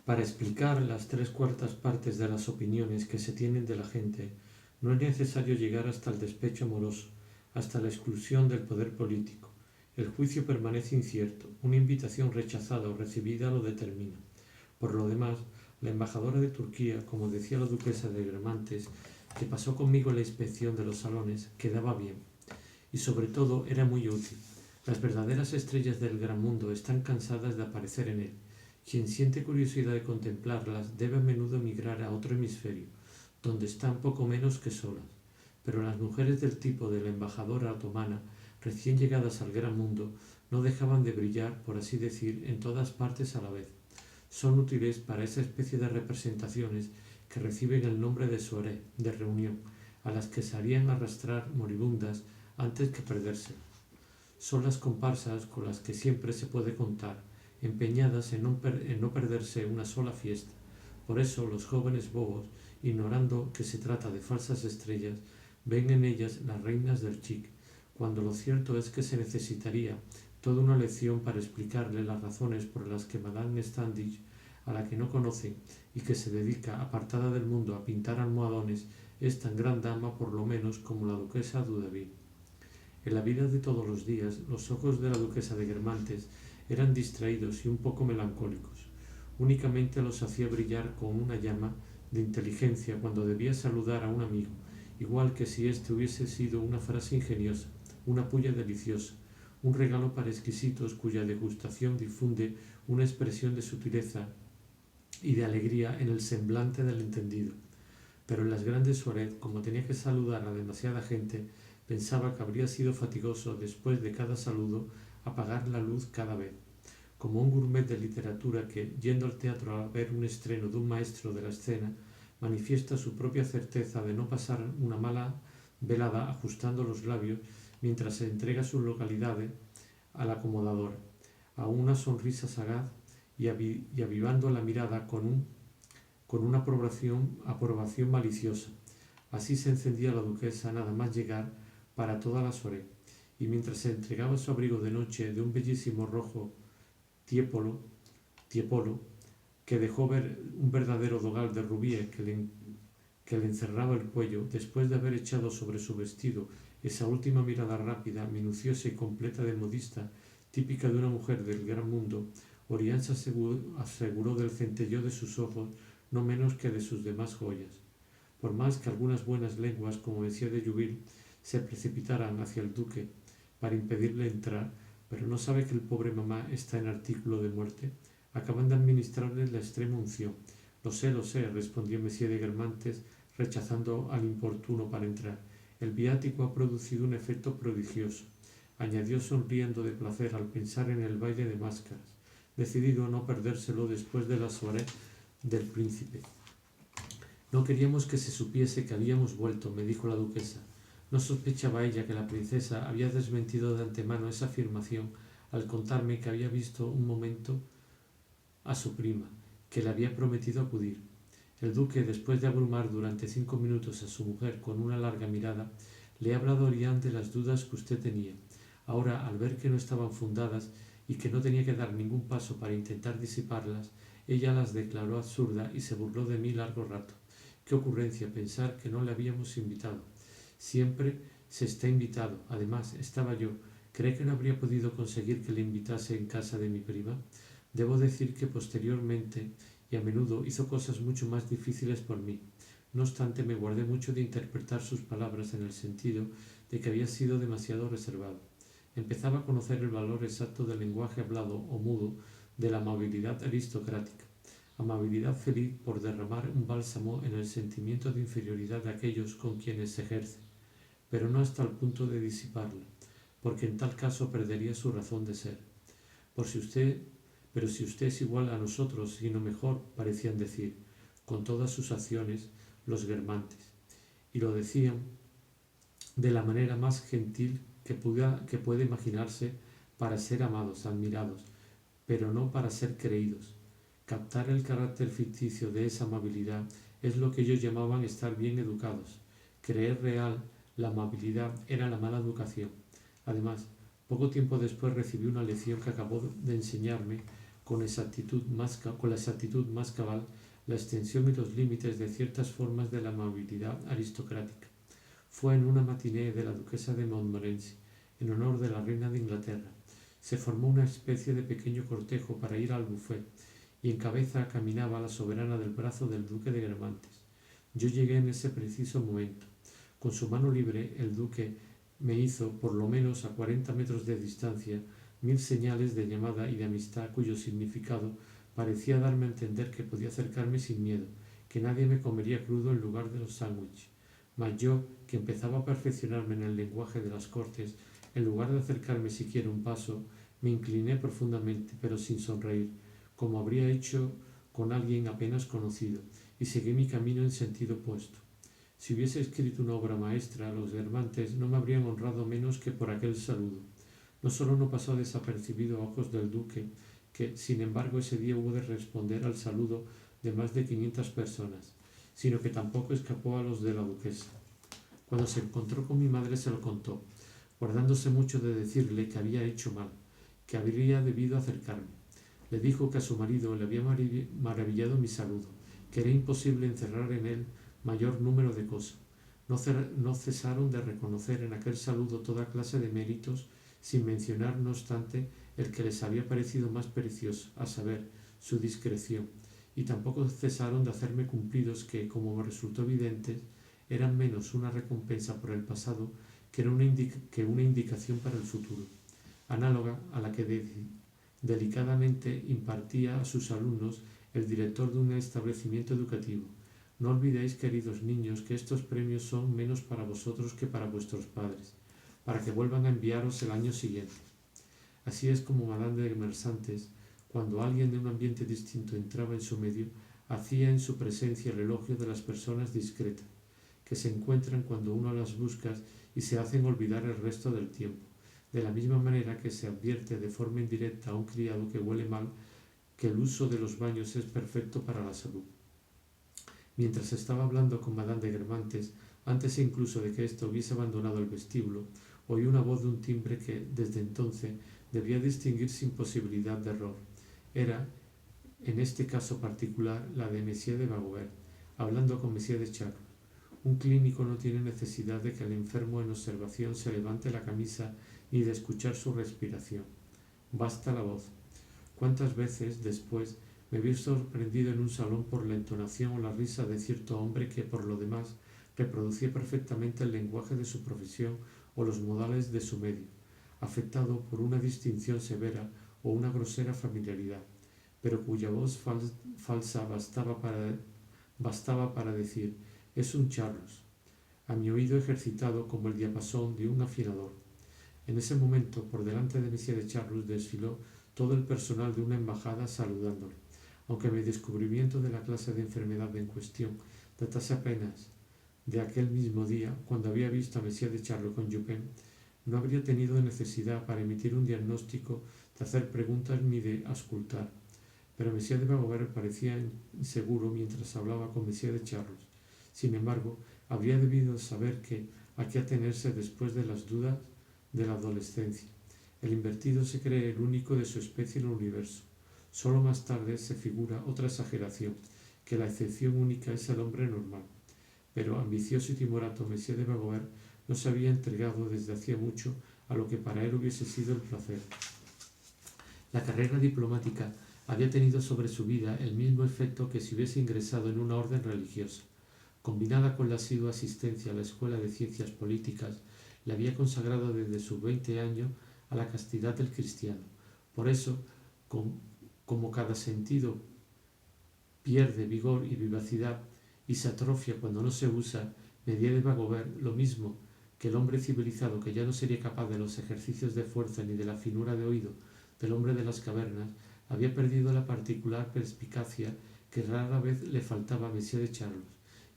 Para explicar las 3/4 de las opiniones que se tienen de la gente, no es necesario llegar hasta el despecho amoroso, hasta la exclusión del poder político. El juicio permanece incierto, una invitación rechazada o recibida lo determina. Por lo demás, la embajadora de Turquía, como decía la duquesa de Gramantes, que pasó conmigo la inspección de los salones, quedaba bien. Y sobre todo era muy útil. Las verdaderas estrellas del gran mundo están cansadas de aparecer en él. Quien siente curiosidad de contemplarlas debe a menudo emigrar a otro hemisferio, donde están poco menos que solas. Pero las mujeres del tipo de la embajadora otomana, recién llegadas al gran mundo, no dejaban de brillar, por así decir, en todas partes a la vez. Son útiles para esa especie de representaciones que reciben el nombre de soirée, de reunión, a las que se harían arrastrar moribundas antes que perderse. Son las comparsas con las que siempre se puede contar, empeñadas en no perderse una sola fiesta. Por eso los jóvenes bobos, ignorando que se trata de falsas estrellas, ven en ellas las reinas del chic, cuando lo cierto es que se necesitaría toda una lección para explicarle las razones por las que Madame Standish, a la que no conocen y que se dedica, apartada del mundo, a pintar almohadones, es tan gran dama por lo menos como la duquesa Dudeville. En la vida de todos los días, los ojos de la duquesa de Guermantes eran distraídos y un poco melancólicos. Únicamente los hacía brillar con una llama de inteligencia cuando debía saludar a un amigo, igual que si éste hubiese sido una frase ingeniosa, una pulla deliciosa, un regalo para exquisitos cuya degustación difunde una expresión de sutileza y de alegría en el semblante del entendido. Pero en las grandes soirées, como tenía que saludar a demasiada gente, pensaba que habría sido fatigoso, después de cada saludo, apagar la luz cada vez, como un gourmet de literatura que, yendo al teatro a ver un estreno de un maestro de la escena, manifiesta su propia certeza de no pasar una mala velada ajustando los labios mientras se entrega sus localidades al acomodador, a una sonrisa sagaz y avivando la mirada con una aprobación maliciosa. Así se encendía la duquesa nada más llegar para toda la soirée, y mientras se entregaba su abrigo de noche de un bellísimo rojo tiepolo, que dejó ver un verdadero dogal de rubíes que le encerraba el cuello, después de haber echado sobre su vestido esa última mirada rápida, minuciosa y completa de modista, típica de una mujer del gran mundo, Orián se aseguró del centelleo de sus ojos no menos que de sus demás joyas. Por más que algunas buenas lenguas, como decía de Jouville, se precipitaran hacia el duque para impedirle entrar, pero no sabe que el pobre mamá está en artículo de muerte. Acaban de administrarle la extrema unción. Lo sé, respondió Monsieur de Guermantes, rechazando al importuno para entrar. El viático ha producido un efecto prodigioso, añadió sonriendo de placer al pensar en el baile de máscaras, decidido a no perdérselo después de la soirée del príncipe. No queríamos que se supiese que habíamos vuelto, me dijo la duquesa. No sospechaba ella que la princesa había desmentido de antemano esa afirmación al contarme que había visto un momento a su prima, que le había prometido acudir. El duque, después de abrumar durante 5 minutos a su mujer con una larga mirada, le ha hablado a Orián de las dudas que usted tenía. Ahora, al ver que no estaban fundadas y que no tenía que dar ningún paso para intentar disiparlas, ella las declaró absurdas y se burló de mí largo rato. Qué ocurrencia pensar que no le habíamos invitado. Siempre se está invitado. Además, estaba yo. ¿Cree que no habría podido conseguir que le invitase en casa de mi prima? Debo decir que posteriormente y a menudo hizo cosas mucho más difíciles por mí. No obstante, me guardé mucho de interpretar sus palabras en el sentido de que había sido demasiado reservado. Empezaba a conocer el valor exacto del lenguaje hablado o mudo, de la amabilidad aristocrática. Amabilidad feliz por derramar un bálsamo en el sentimiento de inferioridad de aquellos con quienes se ejerce, pero no hasta el punto de disiparla, porque en tal caso perdería su razón de ser. Pero si usted es igual a nosotros, y no mejor, parecían decir, con todas sus acciones, los Guermantes, y lo decían de la manera más gentil que puede imaginarse, para ser amados, admirados, pero no para ser creídos. Captar el carácter ficticio de esa amabilidad es lo que ellos llamaban estar bien educados. Creer real la amabilidad era la mala educación. Además, poco tiempo después recibí una lección que acabó de enseñarme con la exactitud más cabal la extensión y los límites de ciertas formas de la amabilidad aristocrática. Fue en una matiné de la duquesa de Montmorency, en honor de la reina de Inglaterra. Se formó una especie de pequeño cortejo para ir al buffet, y en cabeza caminaba la soberana del brazo del duque de Guermantes. Yo llegué en ese preciso momento. Con su mano libre el duque me hizo, por lo menos a 40 metros de distancia, 1000 señales de llamada y de amistad cuyo significado parecía darme a entender que podía acercarme sin miedo, que nadie me comería crudo en lugar de los sándwiches. Mas yo, que empezaba a perfeccionarme en el lenguaje de las cortes, en lugar de acercarme siquiera un paso, me incliné profundamente, pero sin sonreír, como habría hecho con alguien apenas conocido, y seguí mi camino en sentido opuesto. Si hubiese escrito una obra maestra, los Guermantes no me habrían honrado menos que por aquel saludo. No solo no pasó desapercibido a ojos del duque, que, sin embargo, ese día hubo de responder al saludo de más de 500 personas, sino que tampoco escapó a los de la duquesa. Cuando se encontró con mi madre se lo contó, guardándose mucho de decirle que había hecho mal, que habría debido acercarme. Le dijo que a su marido le había maravillado mi saludo, que era imposible encerrar en él mayor número de cosas. No cesaron de reconocer en aquel saludo toda clase de méritos, sin mencionar, no obstante, el que les había parecido más precioso, a saber, su discreción, y tampoco cesaron de hacerme cumplidos que, como me resultó evidente, eran menos una recompensa por el pasado que una indicación para el futuro, análoga a la que delicadamente impartía a sus alumnos el director de un establecimiento educativo. No olvidéis, queridos niños, que estos premios son menos para vosotros que para vuestros padres, para que vuelvan a enviaros el año siguiente. Así es como Madame de Mersantes, cuando alguien de un ambiente distinto entraba en su medio, hacía en su presencia el elogio de las personas discretas, que se encuentran cuando uno las busca y se hacen olvidar el resto del tiempo, de la misma manera que se advierte de forma indirecta a un criado que huele mal que el uso de los baños es perfecto para la salud. Mientras estaba hablando con Madame de Guermantes, antes incluso de que ésta hubiese abandonado el vestíbulo, oí una voz de un timbre que, desde entonces, debía distinguir sin posibilidad de error. Era, en este caso particular, la de Monsieur de Vaugoubert, hablando con Monsieur de Charlus. Un clínico no tiene necesidad de que el enfermo en observación se levante la camisa ni de escuchar su respiración. Basta la voz. ¿Cuántas veces, después, me vi sorprendido en un salón por la entonación o la risa de cierto hombre que, por lo demás, reproducía perfectamente el lenguaje de su profesión o los modales de su medio, afectado por una distinción severa o una grosera familiaridad, pero cuya voz falsa bastaba para decir: es un Charlus, a mi oído ejercitado como el diapasón de un afinador. En ese momento, por delante de Monsieur de Charlus desfiló todo el personal de una embajada saludándole. Aunque mi descubrimiento de la clase de enfermedad en cuestión datase apenas de aquel mismo día, cuando había visto a Monsieur de Charlus con Dupin, no habría tenido necesidad para emitir un diagnóstico, de hacer preguntas ni de auscultar. Pero Monsieur de Vaugoubert parecía inseguro mientras hablaba con Monsieur de Charlus. Sin embargo, habría debido saber a qué atenerse después de las dudas de la adolescencia. El invertido se cree el único de su especie en el universo. Solo más tarde se figura otra exageración, que la excepción única es el hombre normal. Pero ambicioso y timorato Monsieur de Vaugoubert no se había entregado desde hacía mucho a lo que para él hubiese sido el placer. La carrera diplomática había tenido sobre su vida el mismo efecto que si hubiese ingresado en una orden religiosa. Combinada con la asidua asistencia a la Escuela de Ciencias Políticas, le había consagrado desde sus 20 años a la castidad del cristiano. Por eso, como cada sentido pierde vigor y vivacidad y se atrofia cuando no se usa, Monsieur de Vaugoubert, lo mismo que el hombre civilizado que ya no sería capaz de los ejercicios de fuerza ni de la finura de oído del hombre de las cavernas, había perdido la particular perspicacia que rara vez le faltaba a Monsieur de Charlus,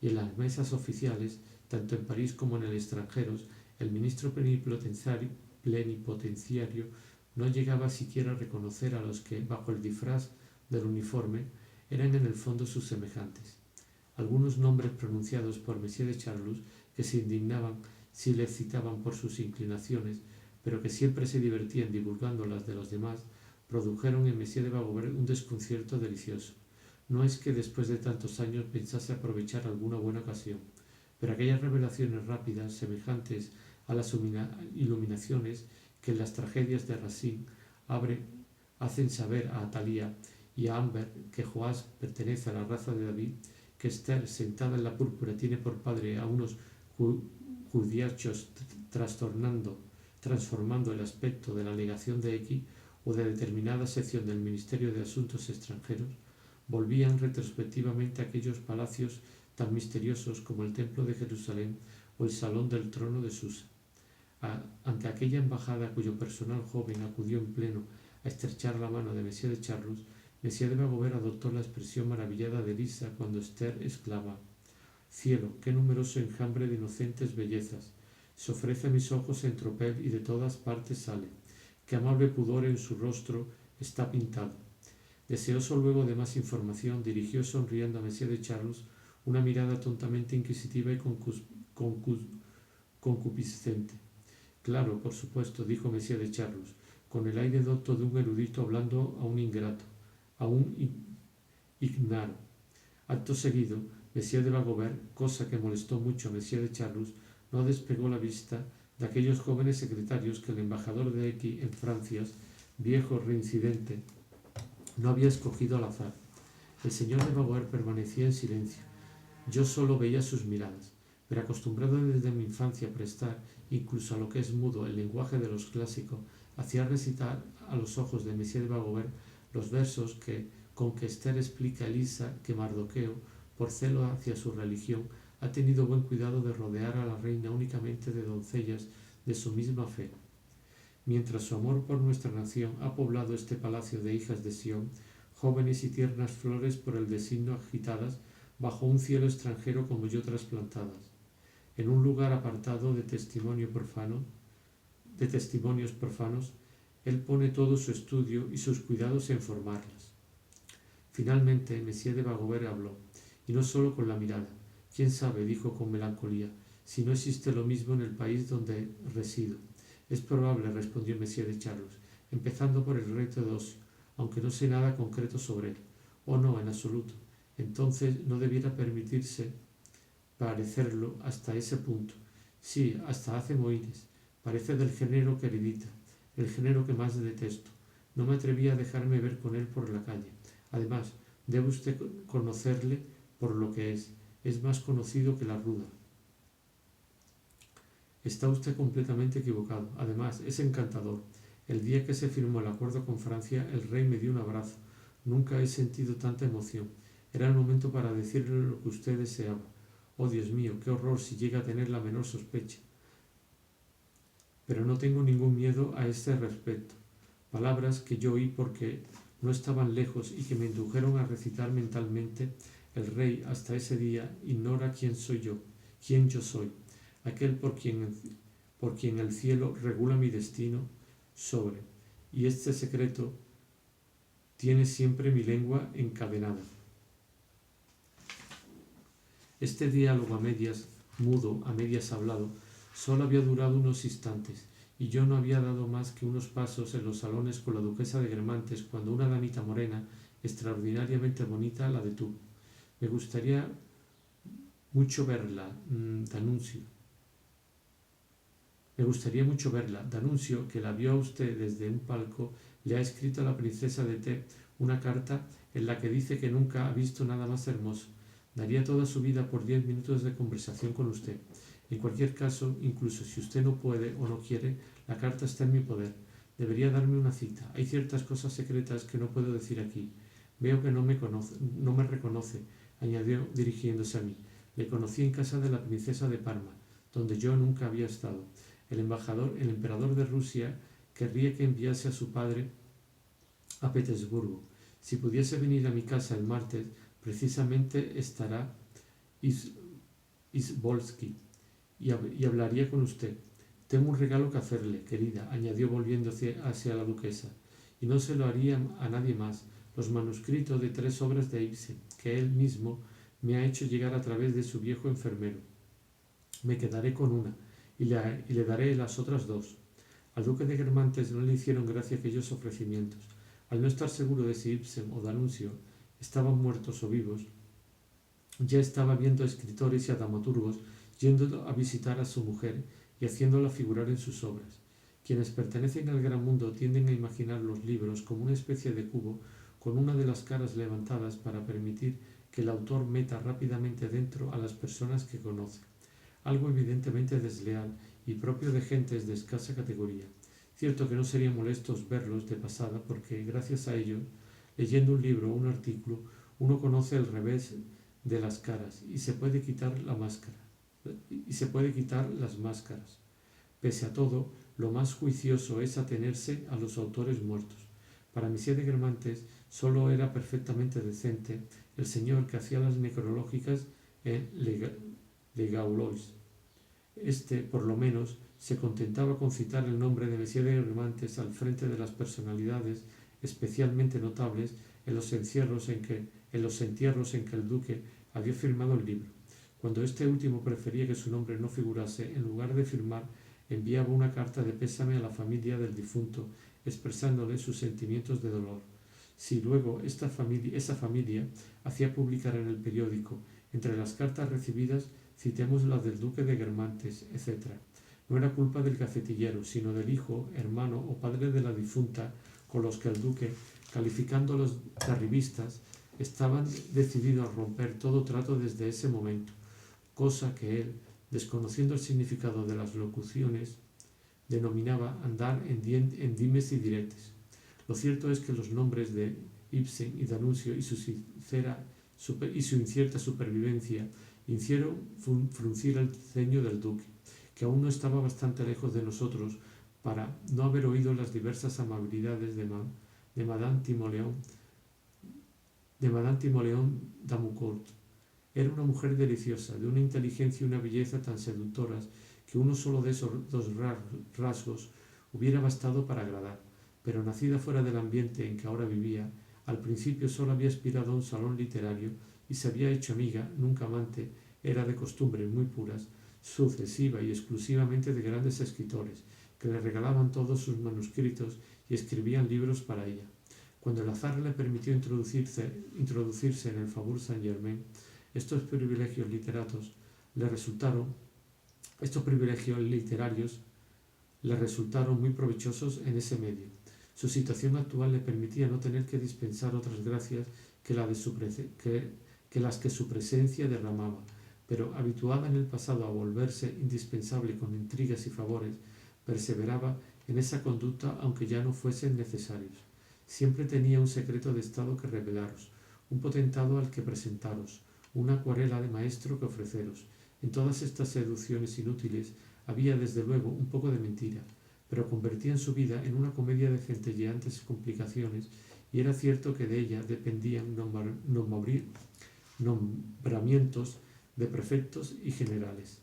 y en las mesas oficiales, tanto en París como en el extranjero, el ministro plenipotenciario no llegaba siquiera a reconocer a los que, bajo el disfraz del uniforme, eran en el fondo sus semejantes. Algunos nombres pronunciados por Monsieur de Charlus, que se indignaban si le citaban por sus inclinaciones, pero que siempre se divertían divulgando las de los demás, produjeron en Monsieur de Bagobert un desconcierto delicioso. No es que después de tantos años pensase aprovechar alguna buena ocasión, pero aquellas revelaciones rápidas, semejantes a las iluminaciones que en las tragedias de Racine hacen saber a Athalia y a Amber que Joás pertenece a la raza de David, que Esther, sentada en la púrpura, tiene por padre a unos judíachos transformando el aspecto de la legación de X o de determinada sección del Ministerio de Asuntos Extranjeros, volvían retrospectivamente a aquellos palacios tan misteriosos como el Templo de Jerusalén o el Salón del Trono de Susa. Ante aquella embajada cuyo personal joven acudió en pleno a estrechar la mano de Monsieur de Charlus, Monsieur de Bagobert adoptó la expresión maravillada de Elisa cuando Esther exclama: «Cielo, qué numeroso enjambre de inocentes bellezas se ofrece a mis ojos en tropel y de todas partes sale. Qué amable pudor en su rostro está pintado». Deseoso luego de más información, dirigió sonriendo a Monsieur de Charlus una mirada tontamente inquisitiva y concupiscente. «Claro, por supuesto», dijo Monsieur de Charlus, con el aire docto de un erudito hablando a un ingrato, a un ignaro. Acto seguido, Monsieur de Bagobert, cosa que molestó mucho a Monsieur de Charlus, no despegó la vista de aquellos jóvenes secretarios que el embajador de X en Francia, viejo reincidente, no había escogido al azar. El señor de Bagobert permanecía en silencio. Yo solo veía sus miradas, pero acostumbrado desde mi infancia a prestar, incluso a lo que es mudo, el lenguaje de los clásicos, hacía recitar a los ojos de Monsieur de Bagobert los versos con que Esther explica a Elisa que Mardoqueo, por celo hacia su religión, ha tenido buen cuidado de rodear a la reina únicamente de doncellas de su misma fe. Mientras su amor por nuestra nación ha poblado este palacio de hijas de Sión, jóvenes y tiernas flores por el designio agitadas bajo un cielo extranjero como yo trasplantadas, en un lugar apartado de testimonios profanos, él pone todo su estudio y sus cuidados en formarlas. Finalmente, Monsieur de Bagobert habló, y no solo con la mirada. «Quién sabe», dijo con melancolía, «si no existe lo mismo en el país donde resido». «Es probable», respondió Monsieur de Charlus, «empezando por el reto de Ocio, aunque no sé nada concreto sobre él». «Oh no, en absoluto. Entonces no debiera permitirse parecerlo hasta ese punto». «Sí, hasta hace mohines. Parece del género que heredita, el género que más detesto. No me atreví a dejarme ver con él por la calle. Además, debe usted conocerle por lo que es más conocido que la ruda». «Está usted completamente equivocado. Además, es encantador. El día que se firmó el acuerdo con Francia, el rey me dio un abrazo. Nunca he sentido tanta emoción. Era el momento para decirle lo que usted deseaba. Oh, Dios mío, qué horror si llega a tener la menor sospecha. Pero no tengo ningún miedo a este respecto». Palabras que yo oí porque no estaban lejos y que me indujeron a recitar mentalmente: «El rey hasta ese día ignora quién yo soy, aquel por quien el cielo regula mi destino y este secreto tiene siempre mi lengua encadenada». Este diálogo a medias mudo, a medias hablado, solo había durado unos instantes, y yo no había dado más que unos pasos en los salones con la duquesa de Guermantes cuando una damita morena, extraordinariamente bonita, la detuvo. «Me gustaría mucho verla, D'Annunzio». «D'Annunzio, que la vio a usted desde un palco, le ha escrito a la princesa de T una carta en la que dice que nunca ha visto nada más hermoso. Daría toda su vida por 10 minutos de conversación con usted. En cualquier caso, incluso si usted no puede o no quiere, la carta está en mi poder. Debería darme una cita. Hay ciertas cosas secretas que no puedo decir aquí. Veo que no me reconoce», añadió dirigiéndose a mí. «Le conocí en casa de la princesa de Parma, donde yo nunca había estado. El emperador de Rusia querría que enviase a su padre a Petersburgo. Si pudiese venir a mi casa el martes, precisamente estará Izvolsky y hablaría con usted. Tengo un regalo que hacerle, querida», añadió volviéndose hacia la duquesa, «y no se lo haría a nadie más: los manuscritos de 3 obras de Ibsen, que él mismo me ha hecho llegar a través de su viejo enfermero. Me quedaré con una, y le daré las otras 2. Al duque de Guermantes no le hicieron gracia aquellos ofrecimientos. Al no estar seguro de si Ibsen o D'Annunzio estaban muertos o vivos, ya estaba viendo a escritores y a dramaturgos yendo a visitar a su mujer y haciéndola figurar en sus obras. Quienes pertenecen al gran mundo tienden a imaginar los libros como una especie de cubo con una de las caras levantadas para permitir que el autor meta rápidamente dentro a las personas que conoce, algo evidentemente desleal y propio de gentes de escasa categoría. Cierto que no sería molestos verlos de pasada porque, gracias a ello, leyendo un libro o un artículo, uno conoce el revés de las caras y se puede quitar las máscaras. Pese a todo, lo más juicioso es atenerse a los autores muertos. Para Monsieur de Guermantes solo era perfectamente decente el señor que hacía las necrológicas en Le Gaulois. Este, por lo menos, se contentaba con citar el nombre de Monsieur de Guermantes al frente de las personalidades especialmente notables en los entierros en que el duque había firmado el libro. Cuando este último prefería que su nombre no figurase, en lugar de firmar, enviaba una carta de pésame a la familia del difunto, expresándole sus sentimientos de dolor. Si luego esa familia hacía publicar en el periódico, entre las cartas recibidas, citemos la del duque de Guermantes, etc. No era culpa del cafetillero, sino del hijo, hermano o padre de la difunta, con los que el duque, calificándolos de arribistas, estaban decididos a romper todo trato desde ese momento, cosa que él, desconociendo el significado de las locuciones, denominaba andar en dimes y diretes. Lo cierto es que los nombres de Ibsen y D'Annunzio y su incierta supervivencia hicieron fruncir el ceño del duque, que aún no estaba bastante lejos de nosotros para no haber oído las diversas amabilidades de Madame Timoleón d'Amucourt. Era una mujer deliciosa, de una inteligencia y una belleza tan seductoras que uno solo de esos dos rasgos hubiera bastado para agradar, pero nacida fuera del ambiente en que ahora vivía, al principio solo había aspirado a un salón literario y se había hecho amiga, nunca amante, era de costumbres muy puras, sucesiva y exclusivamente de grandes escritores, que le regalaban todos sus manuscritos y escribían libros para ella. Cuando el azar le permitió introducirse en el Faubourg Saint-Germain, estos privilegios literarios le resultaron muy provechosos en ese medio. Su situación actual le permitía no tener que dispensar otras gracias que las que su presencia derramaba, pero habituada en el pasado a volverse indispensable con intrigas y favores, perseveraba en esa conducta aunque ya no fuesen necesarios. Siempre tenía un secreto de estado que revelaros, un potentado al que presentaros, una acuarela de maestro que ofreceros. En todas estas seducciones inútiles había desde luego un poco de mentira, pero convertían su vida en una comedia de centelleantes complicaciones, y era cierto que de ella dependían nombramientos de prefectos y generales.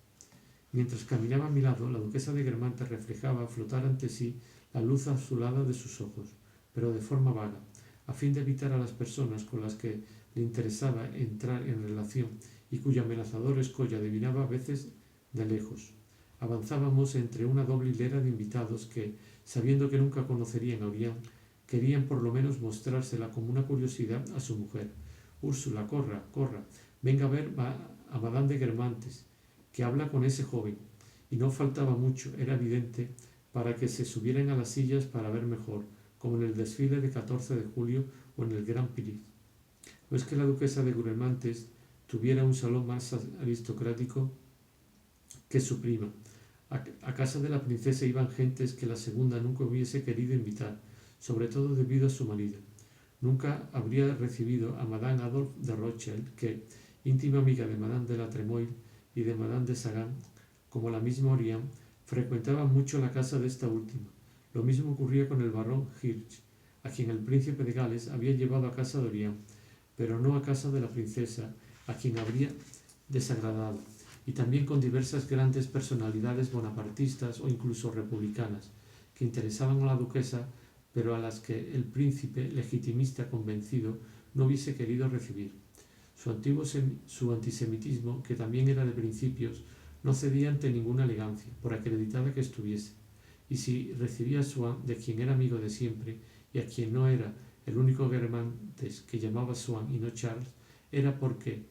Mientras caminaba a mi lado, la duquesa de Guermantes reflejaba flotar ante sí la luz azulada de sus ojos, pero de forma vaga, a fin de evitar a las personas con las que le interesaba entrar en relación y cuyo amenazador escollo adivinaba a veces de lejos. Avanzábamos entre una doble hilera de invitados que, sabiendo que nunca conocerían a Orián, querían por lo menos mostrársela como una curiosidad a su mujer. Úrsula, corra, venga a ver a Madame de Guermantes, que habla con ese joven. Y no faltaba mucho, era evidente, para que se subieran a las sillas para ver mejor, como en el desfile de 14 de julio o en el Grand Prix. ¿No es que la duquesa de Guermantes tuviera un salón más aristocrático que su prima? A casa de la princesa iban gentes que la segunda nunca hubiese querido invitar, sobre todo debido a su marido. Nunca habría recibido a Madame Adolphe de Rothschild, que, íntima amiga de Madame de la Tremoille y de Madame de Sagan, como la misma Orián, frecuentaba mucho la casa de esta última. Lo mismo ocurría con el barón Hirsch, a quien el príncipe de Gales había llevado a casa de Orián, pero no a casa de la princesa, a quien habría desagradado, y también con diversas grandes personalidades bonapartistas o incluso republicanas, que interesaban a la duquesa, pero a las que el príncipe legitimista convencido no hubiese querido recibir. Su antisemitismo, que también era de principios, no cedía ante ninguna elegancia, por acreditada que estuviese, y si recibía a Swann, de quien era amigo de siempre, y a quien no era el único Guermantes que llamaba Swann y no Charles, era porque,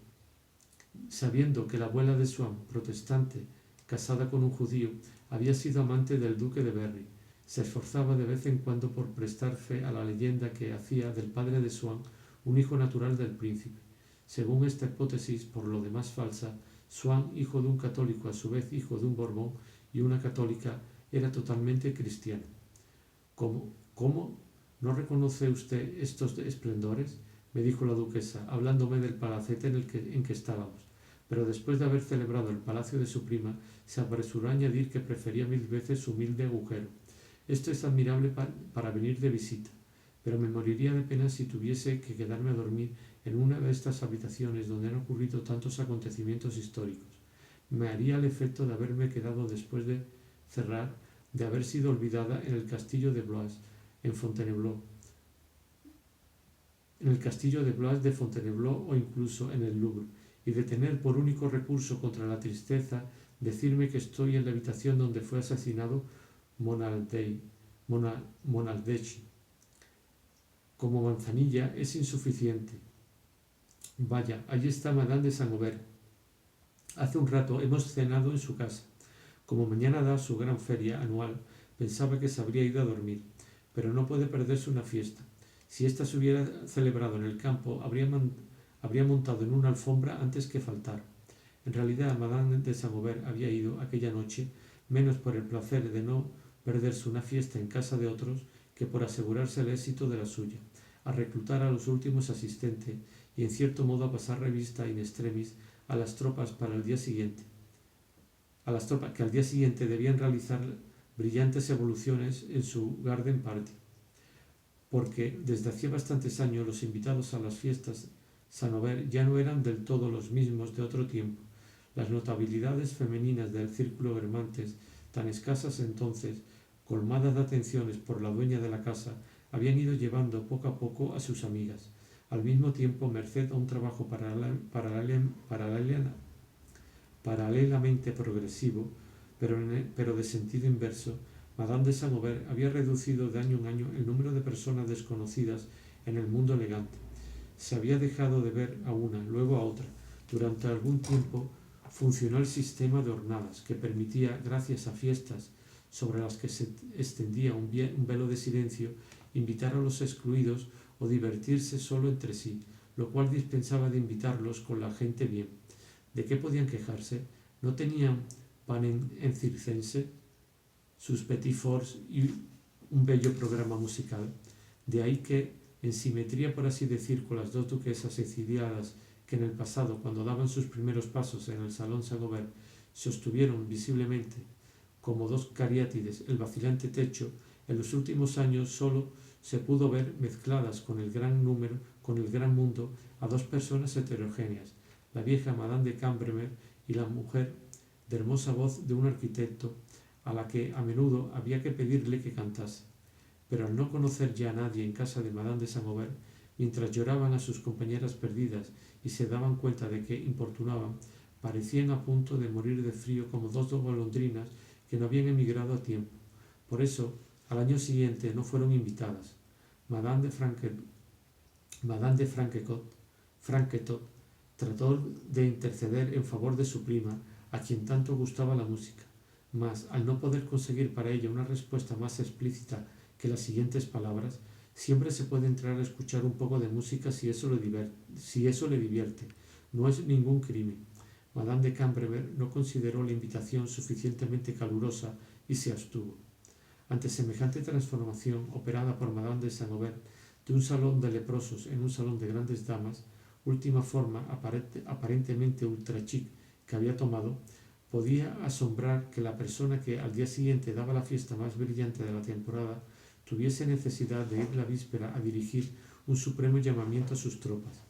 sabiendo que la abuela de Swann, protestante, casada con un judío, había sido amante del duque de Berry, se esforzaba de vez en cuando por prestar fe a la leyenda que hacía del padre de Swann un hijo natural del príncipe. Según esta hipótesis, por lo demás falsa, Swann, hijo de un católico, a su vez hijo de un Borbón y una católica, era totalmente cristiano. ¿Cómo? ¿No reconoce usted estos esplendores?, me dijo la duquesa, hablándome del palacete en que estábamos. Pero después de haber celebrado el palacio de su prima, se apresuró a añadir que prefería 1000 veces su humilde agujero. Esto es admirable para venir de visita, pero me moriría de pena si tuviese que quedarme a dormir en una de estas habitaciones donde han ocurrido tantos acontecimientos históricos. Me haría el efecto de haberme quedado después de cerrar, de haber sido olvidada en el castillo de Blois, en Fontainebleau, de Fontainebleau o incluso en el Louvre, y de tener por único recurso contra la tristeza decirme que estoy en la habitación donde fue asesinado Monaldeschi. Como manzanilla es insuficiente. Vaya, allí está Madame de Saint-Aubert. Hace un rato hemos cenado en su casa. Como mañana da su gran feria anual, pensaba que se habría ido a dormir, pero no puede perderse una fiesta. Si ésta se hubiera celebrado en el campo, habría montado en una alfombra antes que faltar. En realidad, Madame de Saint-Aubert había ido aquella noche menos por el placer de no perderse una fiesta en casa de otros que por asegurarse el éxito de la suya, a reclutar a los últimos asistentes y en cierto modo a pasar revista in extremis a las tropas para el día siguiente, que al día siguiente debían realizar brillantes evoluciones en su garden party, porque desde hacía bastantes años los invitados a las fiestas Saint-Aubert ya no eran del todo los mismos de otro tiempo. Las notabilidades femeninas del círculo Guermantes, tan escasas entonces, colmadas de atenciones por la dueña de la casa, habían ido llevando poco a poco a sus amigas. Al mismo tiempo, merced a un trabajo paralelamente progresivo, pero de sentido inverso, Madame de Saint-Aubert había reducido de año en año el número de personas desconocidas en el mundo elegante. Se había dejado de ver a una, luego a otra. Durante algún tiempo funcionó el sistema de hornadas, que permitía, gracias a fiestas sobre las que se extendía un velo de silencio, invitar a los excluidos o divertirse solo entre sí, lo cual dispensaba de invitarlos con la gente bien. ¿De qué podían quejarse? ¿No tenían pan en circense, sus petit fours y un bello programa musical? De ahí que, en simetría por así decir con las dos duquesas exiliadas que en el pasado, cuando daban sus primeros pasos en el Salón Saint-Aubert, sostuvieron visiblemente, como dos cariátides, el vacilante techo, en los últimos años solo se pudo ver mezcladas con el gran mundo, a dos personas heterogéneas, la vieja Madame de Cambremer y la mujer de hermosa voz de un arquitecto, a la que a menudo había que pedirle que cantase. Pero al no conocer ya a nadie en casa de Madame de Saint-Aubert, mientras lloraban a sus compañeras perdidas y se daban cuenta de que importunaban, parecían a punto de morir de frío como dos golondrinas que no habían emigrado a tiempo. Por eso, al año siguiente no fueron invitadas. Madame de Franquetot trató de interceder en favor de su prima, a quien tanto gustaba la música, mas al no poder conseguir para ella una respuesta más explícita que las siguientes palabras: siempre se puede entrar a escuchar un poco de música si eso le divierte. No es ningún crimen. Madame de Cambremer no consideró la invitación suficientemente calurosa y se abstuvo. Ante semejante transformación operada por Madame de Saint-Aubert de un salón de leprosos en un salón de grandes damas, última forma aparentemente ultra chic que había tomado, podía asombrar que la persona que al día siguiente daba la fiesta más brillante de la temporada tuviese necesidad de ir la víspera a dirigir un supremo llamamiento a sus tropas.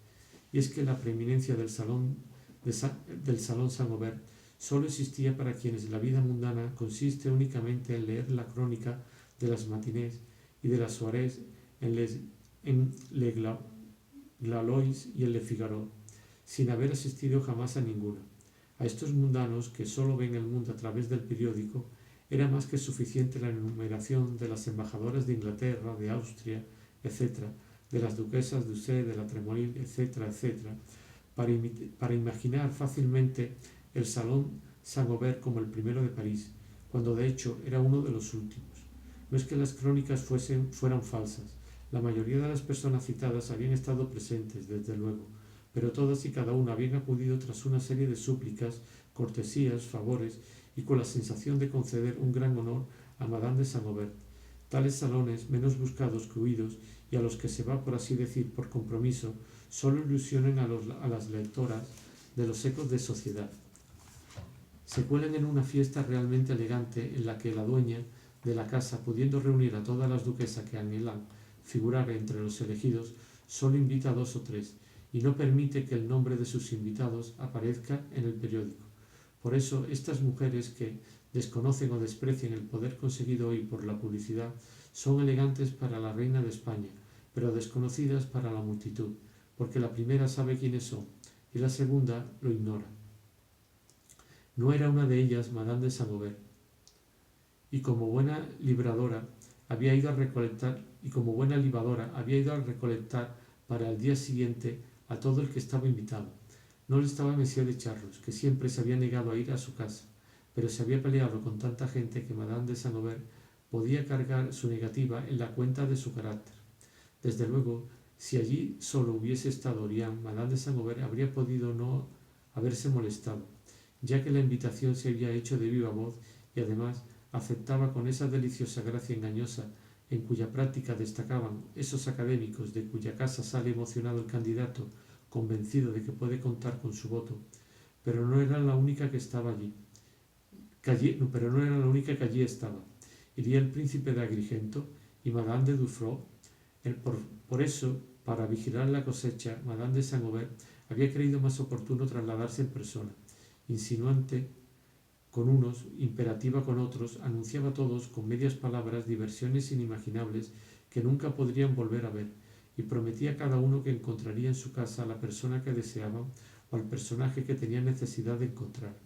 Y es que la preeminencia del salón Saint-Aubert solo existía para quienes la vida mundana consiste únicamente en leer la crónica de las matinés y de las soirées en Le Gaulois y en Le Figaro, sin haber asistido jamás a ninguna. A estos mundanos, que solo ven el mundo a través del periódico, era más que suficiente la enumeración de las embajadoras de Inglaterra, de Austria, etc., de las duquesas de Ussé, de la Tremolín, etcétera, etcétera, para imaginar fácilmente el Salón Saint-Gobain como el primero de París, cuando de hecho era uno de los últimos. No es que las crónicas fueran falsas, la mayoría de las personas citadas habían estado presentes, desde luego, pero todas y cada una habían acudido tras una serie de súplicas, cortesías, favores y con la sensación de conceder un gran honor a Madame de Saint-Gobain. Tales salones, menos buscados que huidos, y a los que se va, por así decir, por compromiso, solo ilusionan a las lectoras de los ecos de sociedad. Se cuelan en una fiesta realmente elegante en la que la dueña de la casa, pudiendo reunir a todas las duquesas que anhelan figurar entre los elegidos, solo invita a 2 o 3 y no permite que el nombre de sus invitados aparezca en el periódico. Por eso, estas mujeres que desconocen o desprecian el poder conseguido hoy por la publicidad son elegantes para la reina de España, pero desconocidas para la multitud, porque la primera sabe quiénes son y la segunda lo ignora. No era una de ellas Madame de Saint-Gobain, y como buena libadora había ido a recolectar para el día siguiente a todo el que estaba invitado. No le estaba Monsieur de Charlos, que siempre se había negado a ir a su casa, pero se había peleado con tanta gente que Madame de Saint-Gobain podía cargar su negativa en la cuenta de su carácter. Desde luego, si allí solo hubiese estado Orián, Madame de Saint-Gobain habría podido no haberse molestado, ya que la invitación se había hecho de viva voz y además aceptaba con esa deliciosa gracia engañosa en cuya práctica destacaban esos académicos de cuya casa sale emocionado el candidato, convencido de que puede contar con su voto, pero no era la única que allí estaba. Iría el príncipe de Agrigento y Madame de Dufrot. Por eso, para vigilar la cosecha, Madame de Saint-Gobain había creído más oportuno trasladarse en persona. Insinuante con unos, imperativa con otros, anunciaba a todos con medias palabras diversiones inimaginables que nunca podrían volver a ver, y prometía a cada uno que encontraría en su casa a la persona que deseaban o al personaje que tenía necesidad de encontrar.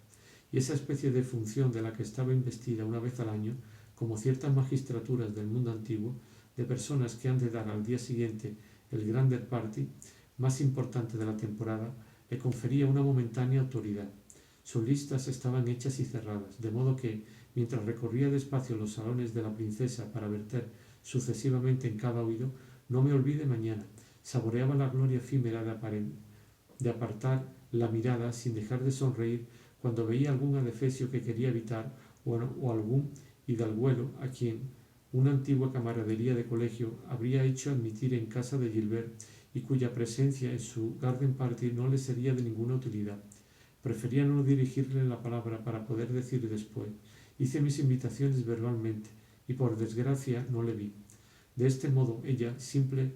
Y esa especie de función de la que estaba investida una vez al año, como ciertas magistraturas del mundo antiguo, de personas que han de dar al día siguiente el grande party más importante de la temporada, le confería una momentánea autoridad. Sus listas estaban hechas y cerradas, de modo que, mientras recorría despacio los salones de la princesa para verter sucesivamente en cada oído, no me olvide mañana, saboreaba la gloria efímera de apartar la mirada sin dejar de sonreír cuando veía algún adefesio que quería evitar o algún hidalguero a quien una antigua camaradería de colegio habría hecho admitir en casa de Gilbert y cuya presencia en su garden party no le sería de ninguna utilidad. Prefería no dirigirle la palabra para poder decir después: hice mis invitaciones verbalmente y por desgracia no le vi. De este modo ella, simple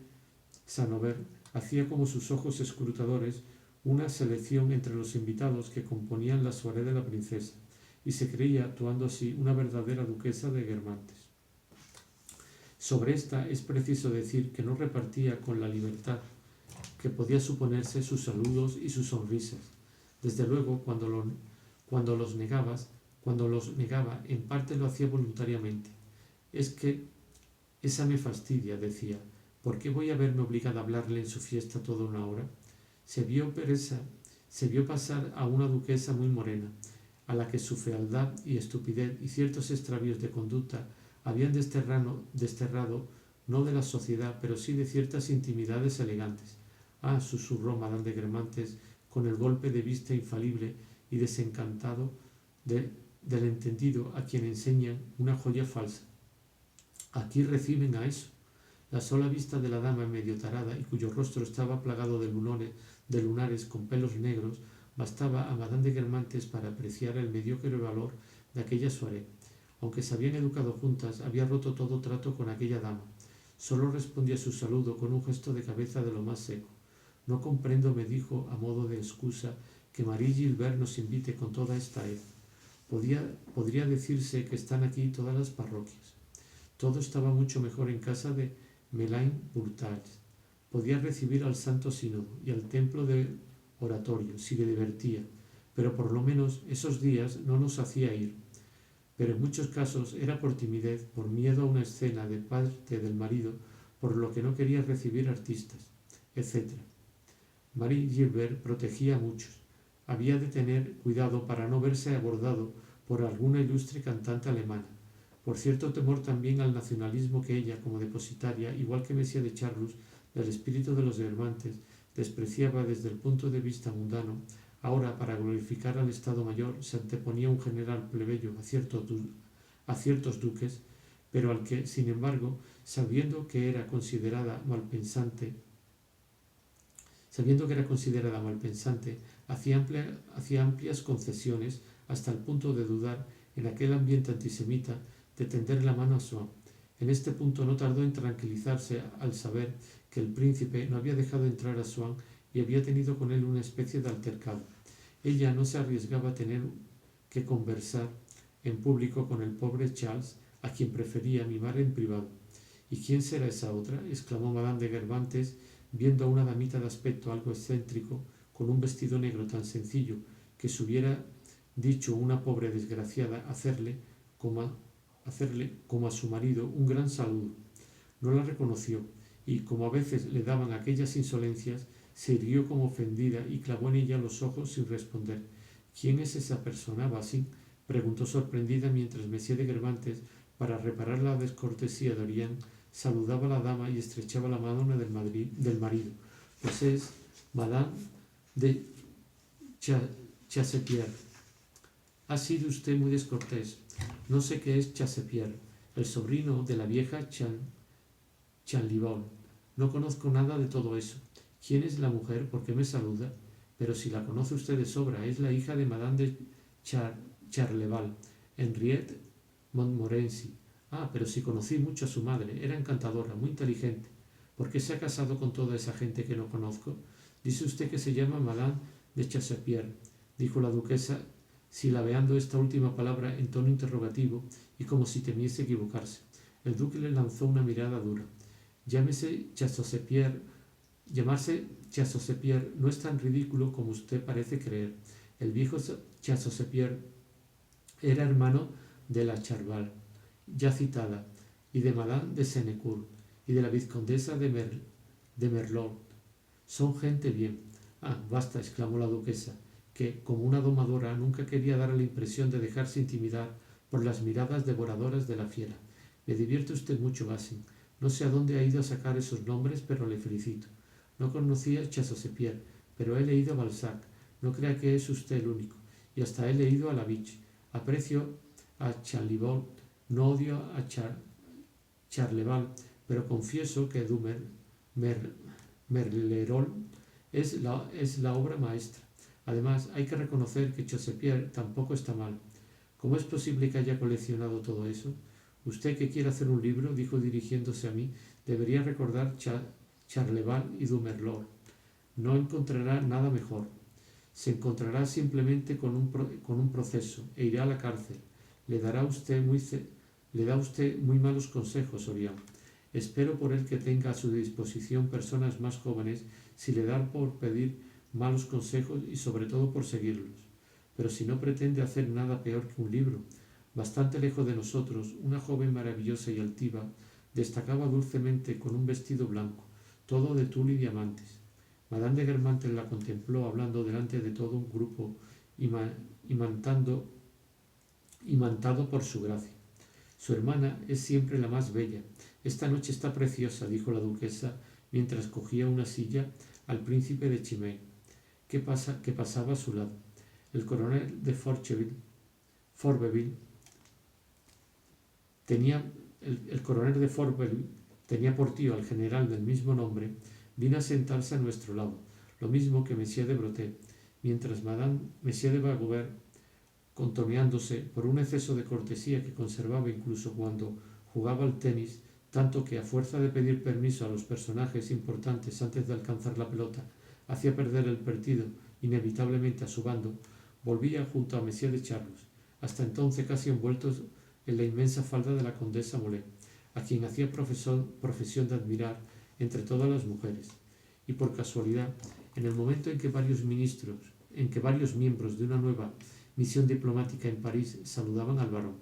Saint-Gobain, hacía como sus ojos escrutadores una selección entre los invitados que componían la soirée de la princesa, y se creía actuando así una verdadera duquesa de Guermantes. Sobre esta es preciso decir que no repartía con la libertad que podía suponerse sus saludos y sus sonrisas. Desde luego, cuando los negaba, en parte lo hacía voluntariamente. Es que esa me fastidia, decía. ¿Por qué voy a verme obligada a hablarle en su fiesta toda una hora? Se vio pasar a una duquesa muy morena, a la que su fealdad y estupidez y ciertos extravíos de conducta habían desterrado no de la sociedad, pero sí de ciertas intimidades elegantes. Ah, susurró Madame de Guermantes, con el golpe de vista infalible y desencantado del entendido a quien enseñan una joya falsa. Aquí reciben a eso. La sola vista de la dama medio tarada y cuyo rostro estaba plagado de lunares con pelos negros bastaba a Madame de Guermantes para apreciar el mediocre valor de aquella soirée. Aunque se habían educado juntas, había roto todo trato con aquella dama. Solo respondía a su saludo con un gesto de cabeza de lo más seco. No comprendo, me dijo a modo de excusa, que Marie Gilbert nos invite con toda esta ed. Podría decirse que están aquí todas las parroquias. Todo estaba mucho mejor en casa de Melaine-Bourtage. Podía recibir al Santo Sínodo y al templo de oratorio, si le divertía, pero por lo menos esos días no nos hacía ir. Pero en muchos casos era por timidez, por miedo a una escena de parte del marido, por lo que no quería recibir artistas, etc. Marie Gilbert protegía a muchos. Había de tener cuidado para no verse abordado por alguna ilustre cantante alemana. Por cierto temor también al nacionalismo que ella, como depositaria, igual que Mesía de Charlus, del espíritu de los Guermantes, despreciaba desde el punto de vista mundano. Ahora, para glorificar al Estado Mayor, se anteponía un general plebeyo a ciertos duques, pero al que, sin embargo, sabiendo que era considerada malpensante, hacía amplias concesiones hasta el punto de dudar, en aquel ambiente antisemita, de tender la mano a Swann. En este punto no tardó en tranquilizarse al saber que el príncipe no había dejado entrar a Swann y había tenido con él una especie de altercado. Ella no se arriesgaba a tener que conversar en público con el pobre Charles, a quien prefería mimar en privado. ¿Y quién será esa otra?, exclamó Madame de Guermantes, viendo a una damita de aspecto algo excéntrico, con un vestido negro tan sencillo que se hubiera dicho una pobre desgraciada, hacerle, como a su marido, un gran saludo. No la reconoció, y como a veces le daban aquellas insolencias, se irguió como ofendida y clavó en ella los ojos sin responder. ¿Quién es esa persona, Bassin?, preguntó sorprendida mientras Monsieur de Guermantes, para reparar la descortesía de Orián, saludaba a la dama y estrechaba la mano del marido. Pues es Madame de Chassepierre. Ha sido usted muy descortés. No sé qué es Chassepierre, el sobrino de la vieja Chanlivaud. No conozco nada de todo eso. ¿Quién es la mujer? ¿Por qué me saluda? Pero si la conoce usted de sobra, es la hija de Madame de Charleval, Henriette Montmorency. Ah, pero si conocí mucho a su madre, era encantadora, muy inteligente. ¿Por qué se ha casado con toda esa gente que no conozco? Dice usted que se llama Madame de Chassepierre, dijo la duquesa, silabeando esta última palabra en tono interrogativo y como si temiese equivocarse. El duque le lanzó una mirada dura. Llamarse Chassepierre no es tan ridículo como usted parece creer. El viejo Chassepierre era hermano de la Charval, ya citada, y de Madame de Senecourt, y de la vizcondesa de Merlot. Son gente bien. Ah, basta, exclamó la duquesa, que, como una domadora, nunca quería dar la impresión de dejarse intimidar por las miradas devoradoras de la fiera. Me divierte usted mucho, Bassin. No sé a dónde ha ido a sacar esos nombres, pero le felicito. No conocía Chassepierre, pero he leído a Balzac. No crea que es usted el único. Y hasta he leído a Labiche. Aprecio a Chanlivaud, no odio a Charleval, pero confieso que Merlerol es la obra maestra. Además, hay que reconocer que Chassepierre tampoco está mal. ¿Cómo es posible que haya coleccionado todo eso? Usted que quiere hacer un libro, dijo dirigiéndose a mí, debería recordar Charleval y Dumerlot. No encontrará nada mejor. Se encontrará simplemente con un proceso e irá a la cárcel. Le da usted muy malos consejos, Orián. Espero por él que tenga a su disposición personas más jóvenes si le dan por pedir malos consejos y sobre todo por seguirlos. Pero si no pretende hacer nada peor que un libro, bastante lejos de nosotros, una joven maravillosa y altiva destacaba dulcemente con un vestido blanco, todo de tul y diamantes. Madame de Guermantes la contempló hablando delante de todo un grupo imantado por su gracia. Su hermana es siempre la más bella. Esta noche está preciosa, dijo la duquesa mientras cogía una silla al príncipe de Chimay, que pasaba a su lado. El coronel de Forbeville tenía por tío al general del mismo nombre. Vino a sentarse a nuestro lado, lo mismo que Monsieur de Bretet, mientras Monsieur de Vaugoubert, contoneándose por un exceso de cortesía que conservaba incluso cuando jugaba al tenis, tanto que a fuerza de pedir permiso a los personajes importantes antes de alcanzar la pelota, hacía perder el partido inevitablemente a su bando, volvía junto a Monsieur de Charlus, hasta entonces casi envueltos en la inmensa falda de la condesa Molé, a quien hacía profesión de admirar entre todas las mujeres. Y por casualidad, en el momento en que varios miembros de una nueva misión diplomática en París saludaban al barón,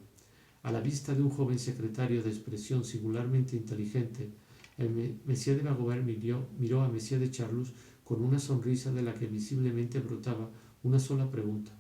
a la vista de un joven secretario de expresión singularmente inteligente, Monsieur de Vaugoubert miró a Monsieur de Charlus con una sonrisa de la que visiblemente brotaba una sola pregunta.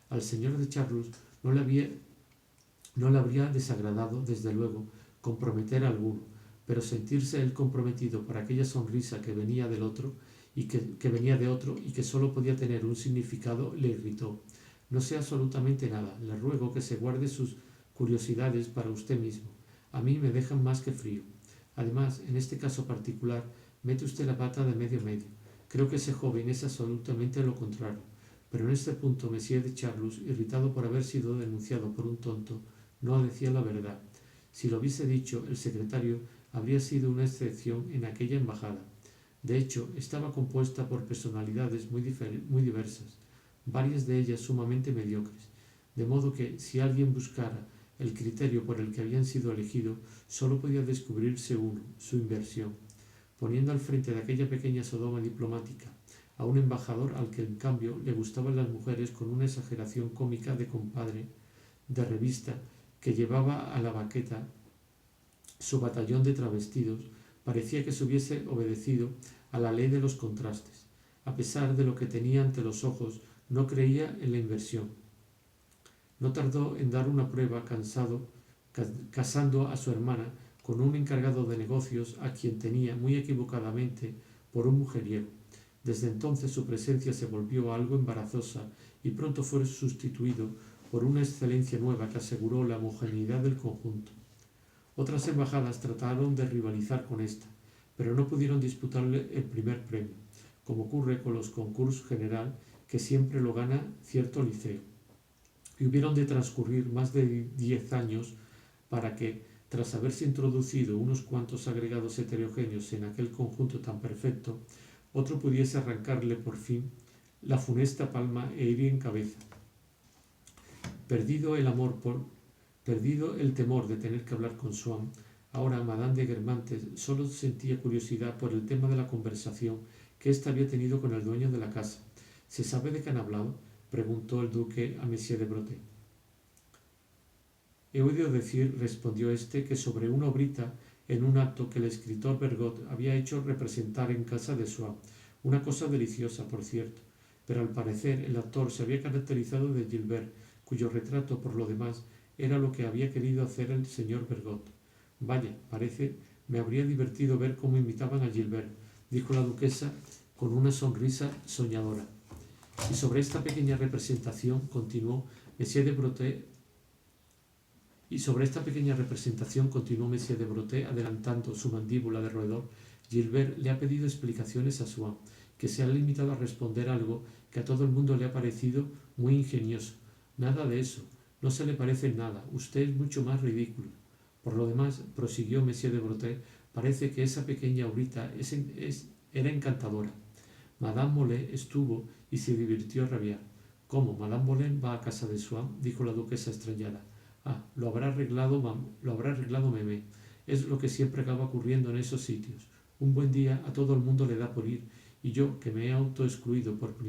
Al señor de Charlus no le habría desagradado, desde luego, comprometer a alguno, pero sentirse él comprometido por aquella sonrisa que venía del otro y que venía de otro y que solo podía tener un significado le irritó. No sé absolutamente nada. Le ruego que se guarde sus curiosidades para usted mismo. A mí me dejan más que frío. Además, en este caso particular, mete usted la pata de medio. Creo que ese joven es absolutamente lo contrario. Pero en este punto Monsieur de Charlus, irritado por haber sido denunciado por un tonto, no decía la verdad. Si lo hubiese dicho, el secretario habría sido una excepción en aquella embajada. De hecho, estaba compuesta por personalidades muy diversas, varias de ellas sumamente mediocres, de modo que, si alguien buscara el criterio por el que habían sido elegidos, solo podía descubrirse uno, su inversión, poniendo al frente de aquella pequeña Sodoma diplomática a un embajador al que en cambio le gustaban las mujeres con una exageración cómica de compadre de revista que llevaba a la baqueta su batallón de travestidos. Parecía que se hubiese obedecido a la ley de los contrastes. A pesar de lo que tenía ante los ojos, no creía en la inversión. No tardó en dar una prueba casando a su hermana con un encargado de negocios a quien tenía muy equivocadamente por un mujeriego. Desde entonces su presencia se volvió algo embarazosa y pronto fue sustituido por una excelencia nueva que aseguró la homogeneidad del conjunto. Otras embajadas trataron de rivalizar con esta, pero no pudieron disputarle el primer premio, como ocurre con los concursos general, que siempre lo gana cierto liceo. Y hubieron de transcurrir más de 10 años para que, tras haberse introducido unos cuantos agregados heterogéneos en aquel conjunto tan perfecto, otro pudiese arrancarle por fin la funesta palma e ir en cabeza. Perdido el temor de tener que hablar con Swann, ahora Madame de Guermantes solo sentía curiosidad por el tema de la conversación que ésta había tenido con el dueño de la casa. ¿Se sabe de qué han hablado?, preguntó el duque a Monsieur de Breauté. He oído decir, respondió éste, que sobre una obrita en un acto que el escritor Bergot había hecho representar en casa de Swann, una cosa deliciosa, por cierto, pero al parecer el actor se había caracterizado de Gilbert, cuyo retrato, por lo demás, era lo que había querido hacer el señor Bergot. Vaya, me habría divertido ver cómo imitaban a Gilbert, dijo la duquesa con una sonrisa soñadora. Y sobre esta pequeña representación, continuó Monsieur de Breauté, adelantando su mandíbula de roedor, Gilbert le ha pedido explicaciones a Swann, que se ha limitado a responder algo que a todo el mundo le ha parecido muy ingenioso. Nada de eso, no se le parece nada, usted es mucho más ridículo. Por lo demás, prosiguió Monsieur de Breauté, parece que esa pequeña obrita era encantadora. Madame Molet estuvo y se divirtió a rabiar. ¿Cómo? ¿Madame Molet va a casa de Swann?, dijo la duquesa extrañada. Ah, lo habrá arreglado Memé. Es lo que siempre acaba ocurriendo en esos sitios. Un buen día a todo el mundo le da por ir, y yo, que me he autoexcluido por principio